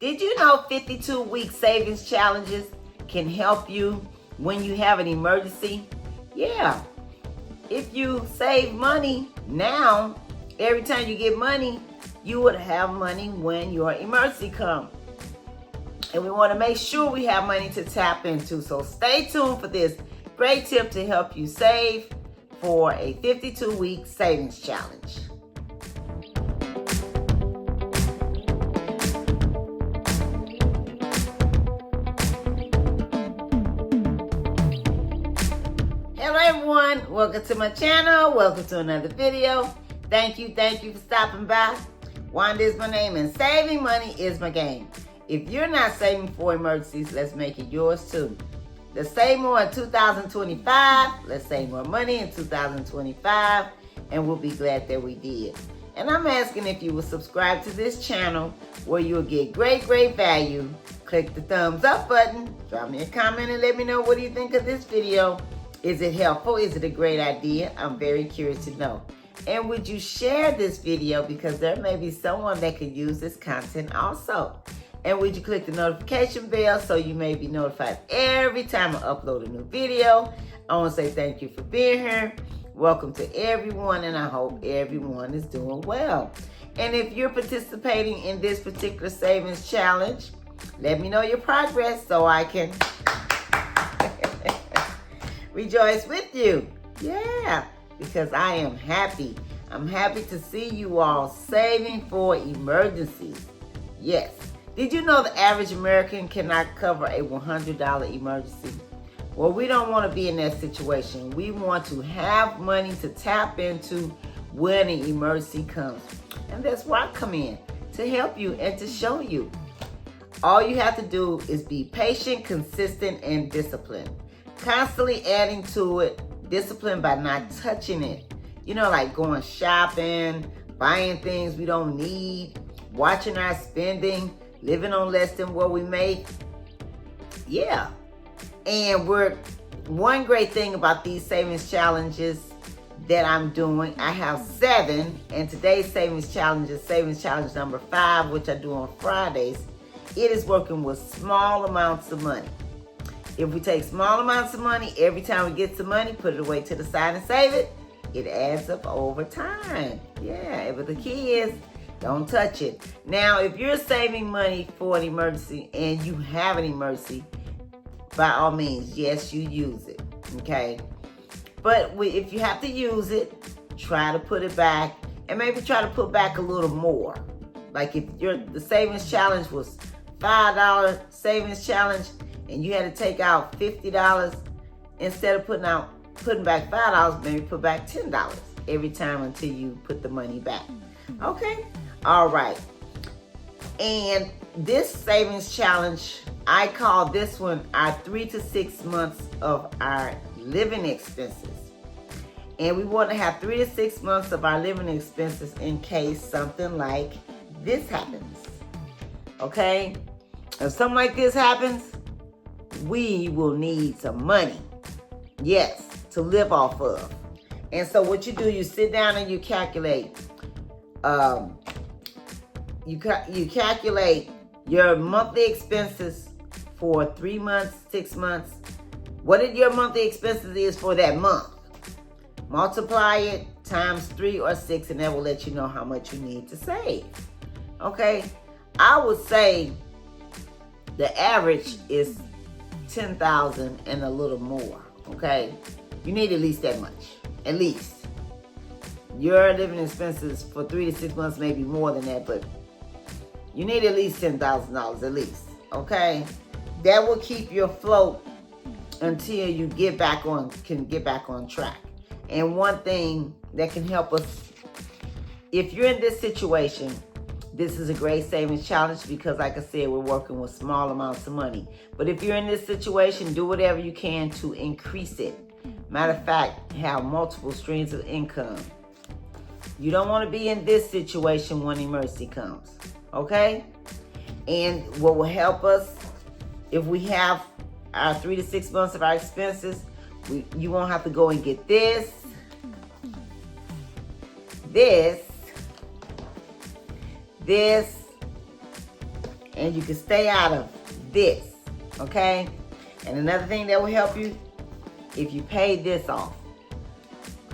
Did you know 52-week savings challenges can help you when you have an emergency? Yeah. If you save money now, every time you get money, you would have money when your emergency comes. And we want to make sure we have money to tap into. So stay tuned for this great tip to help you save for a 52-week savings challenge. Hello everyone, welcome to my channel. Welcome to another video. Thank you for stopping by. Wanda is my name and saving money is my game. If you're not saving for emergencies, let's make it yours too. Let's save more in 2025. Let's save more money in 2025. And we'll be glad that we did. And I'm asking if you will subscribe to this channel where you'll get great value. Click the thumbs up button. Drop me a comment and let me know what do you think of this video. Is it helpful? Is it a great idea? I'm very curious to know. And would you share this video because there may be someone that could use this content also. And would you click the notification bell so you may be notified every time I upload a new video. I want to say thank you for being here. Welcome to everyone, and I hope everyone is doing well. And if you're participating in this particular savings challenge, let me know your progress so I can rejoice with you. Yeah, because I am happy. I'm happy to see you all saving for emergencies. Yes. Did you know the average American cannot cover a $100 emergency? Well, we don't want to be in that situation. We want to have money to tap into when an emergency comes. And that's where I come in, to help you and to show you. All you have to do is be patient, consistent, and disciplined. Constantly adding to it, discipline by not touching it. You know, like going shopping, buying things we don't need, watching our spending, living on less than what we make. Yeah. And one great thing about these savings challenges that I'm doing, I have 7, and today's savings challenge number 5, which I do on Fridays. It is working with small amounts of money. If we take small amounts of money, every time we get some money, put it away to the side and save it, it adds up over time. Yeah, but the key is, don't touch it. Now, if you're saving money for an emergency and you have an emergency, by all means, yes, you use it, okay? But if you have to use it, try to put it back and maybe try to put back a little more. Like if the savings challenge was $5 savings challenge and you had to take out $50, instead of putting back $5, maybe put back $10 every time until you put the money back. Okay? All right. And this savings challenge, I call this one our 3 to 6 months of our living expenses. And we want to have 3 to 6 months of our living expenses in case something like this happens. Okay? If something like this happens, we will need some money. Yes, to live off of. And so what you do, you sit down and you calculate. You calculate your monthly expenses for 3 months, 6 months. What your monthly expenses is for that month. Multiply it times 3 or 6, and that will let you know how much you need to save. Okay? I would say the average is $10,000 and a little more. Okay? You need at least that much. At least. Your living expenses for 3 to 6 months may be more than that, but you need at least $10,000 at least, okay? That will keep you afloat until you can get back on track. And one thing that can help us, if you're in this situation, this is a great savings challenge because, like I said, we're working with small amounts of money. But if you're in this situation, do whatever you can to increase it. Matter of fact, have multiple streams of income. You don't want to be in this situation when emergency comes. Okay? And what will help us, if we have our 3 to 6 months of our expenses, you won't have to go and get this, and you can stay out of this, okay? And another thing that will help you, if you pay this off.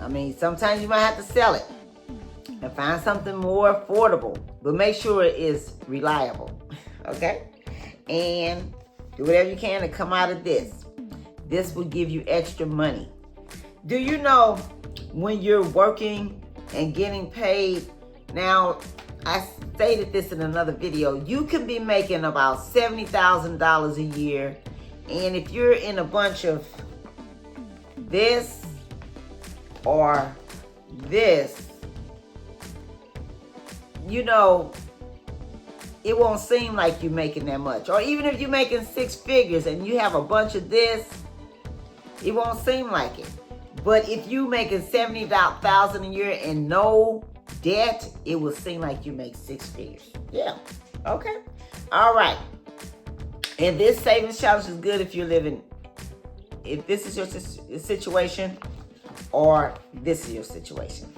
I mean, sometimes you might have to sell it and find something more affordable, but make sure it is reliable, okay? And do whatever you can to come out of this. This will give you extra money. Do you know when you're working and getting paid? Now, I stated this in another video. You can be making about $70,000 a year. And if you're in a bunch of this or this, you know, it won't seem like you're making that much. Or even if you're making six figures and you have a bunch of this, it won't seem like it. But if you making $70,000 a year and no debt, it will seem like you make six figures. Yeah. Okay. All right. And this savings challenge is good if you're living, if this is your situation or this is your situation.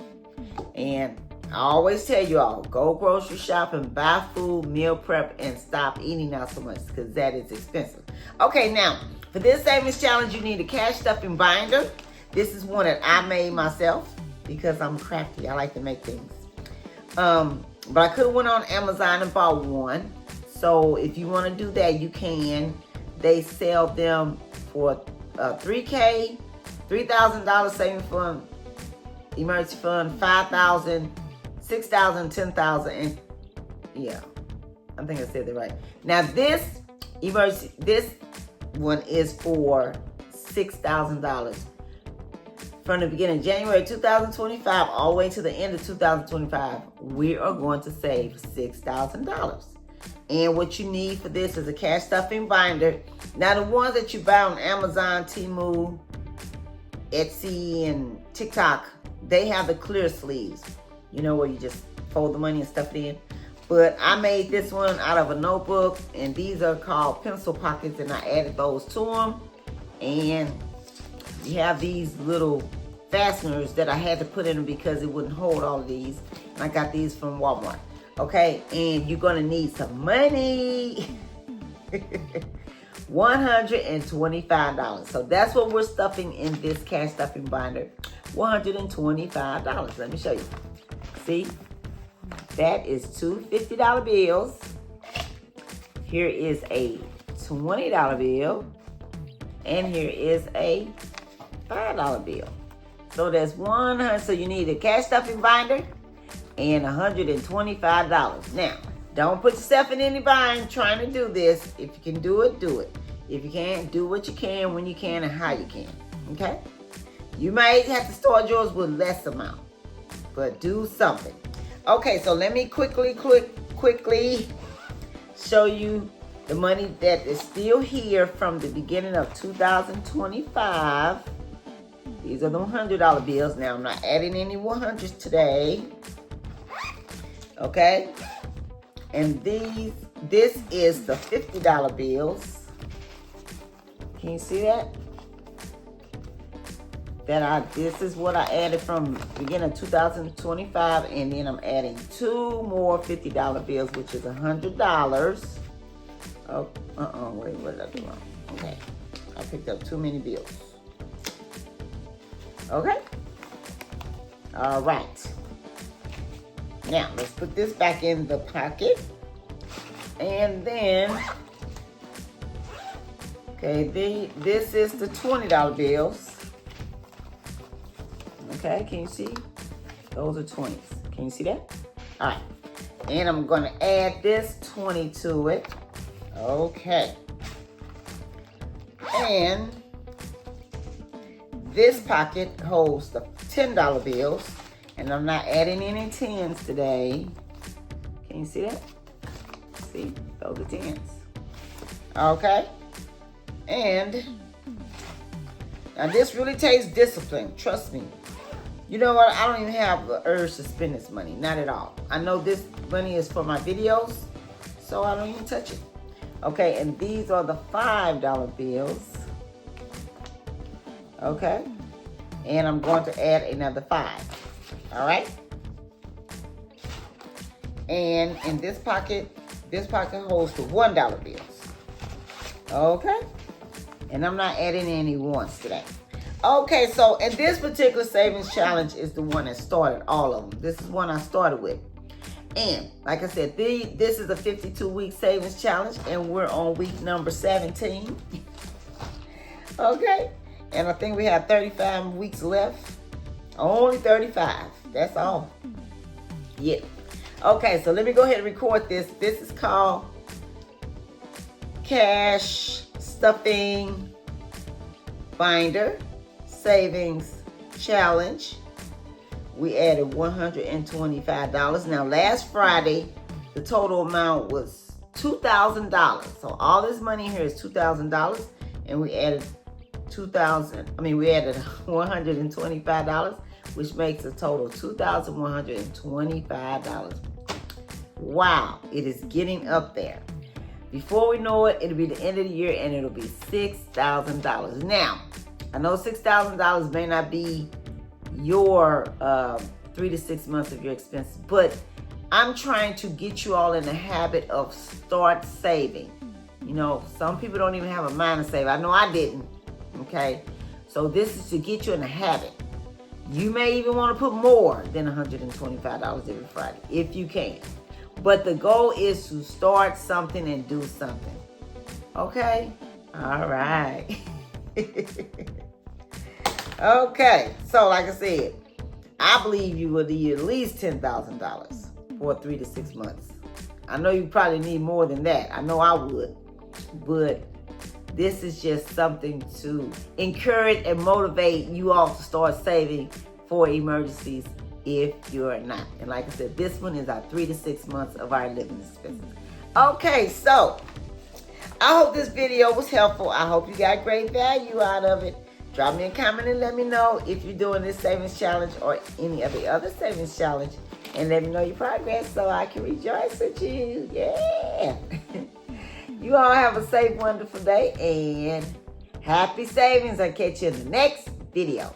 And I always tell you all, go grocery shopping, buy food, meal prep, and stop eating out so much because that is expensive. Okay, now, for this savings challenge, you need a cash stuffing binder. This is one that I made myself because I'm crafty. I like to make things. But I could have went on Amazon and bought one. So if you want to do that, you can. They sell them for $3,000, $3,000 savings fund, emergency fund, $5,000, $6,000, $10,000, and yeah, I think I said that right. Now this emergency, this one is for $6,000. From the beginning of January 2025 all the way to the end of 2025, we are going to save $6,000. And what you need for this is a cash stuffing binder. Now the ones that you buy on Amazon, Temu, Etsy, and TikTok, they have the clear sleeves. You know, where you just fold the money and stuff it in. But I made this one out of a notebook, and these are called pencil pockets, and I added those to them. And you have these little fasteners that I had to put in them because it wouldn't hold all of these. And I got these from Walmart. Okay, and you're gonna need some money. $125. So that's what we're stuffing in this cash stuffing binder. $125. Let me show you. See, that is two $50 bills. Here is a $20 bill. And here is a $5 bill. So that's 100. So you need a cash stuffing binder and $125. Now, don't put yourself in any bind trying to do this. If you can do it, do it. If you can't, do what you can, when you can, and how you can. Okay? You might have to start yours with less amount, but do something. Okay, so let me quickly show you the money that is still here from the beginning of 2025. These are the $100 bills. Now, I'm not adding any 100s today. Okay? And this is the $50 bills. Can you see that? This is what I added from the beginning of 2025, and then I'm adding two more $50 bills, which is $100. Oh, wait, what did I do wrong? Okay, I picked up too many bills. Okay, all right. Now let's put this back in the pocket, and then, okay, this is the $20 bills. Okay, can you see? Those are 20s. Can you see that? All right. And I'm going to add this 20 to it. Okay. And this pocket holds the $10 bills. And I'm not adding any 10s today. Can you see that? See? Those are 10s. Okay. And now this really takes discipline. Trust me. You know what? I don't even have the urge to spend this money. Not at all. I know this money is for my videos, so I don't even touch it. Okay, and these are the $5 bills. Okay. And I'm going to add another 5. All right. And in this pocket, This pocket holds the $1 bills. Okay? And I'm not adding any ones today. Okay, so and this particular savings challenge is the one that started all of them. This is one I started with. And like I said, this is a 52-week savings challenge, and we're on week number 17. Okay? And I think we have 35 weeks left. Only 35. That's all. Yeah. Okay, so let me go ahead and record this. This is called Cash Stuffing Binder Savings Challenge. We added $125. Now, last Friday, the total amount was $2,000. So all this money here is $2,000, and we added $125, which makes a total of $2,125. Wow, it is getting up there. Before we know it, it'll be the end of the year, and it'll be $6,000. Now, I know $6,000 may not be your 3 to 6 months of your expenses, but I'm trying to get you all in the habit of start saving. You know, some people don't even have a mind to save. I know I didn't. Okay, so this is to get you in the habit. You may even want to put more than $125 every Friday if you can. But the goal is to start something and do something. Okay? All right. Okay, so like I said, I believe you will need at least $10,000 for 3 to 6 months. I know you probably need more than that. I know I would. But this is just something to encourage and motivate you all to start saving for emergencies if you're not. And like I said, this one is our 3 to 6 months of our living expenses. Okay, so I hope this video was helpful. I hope you got great value out of it. Drop me a comment and let me know if you're doing this savings challenge or any of the other savings challenge. And let me know your progress so I can rejoice with you. Yeah. You all have a safe, wonderful day, and happy savings. I'll catch you in the next video.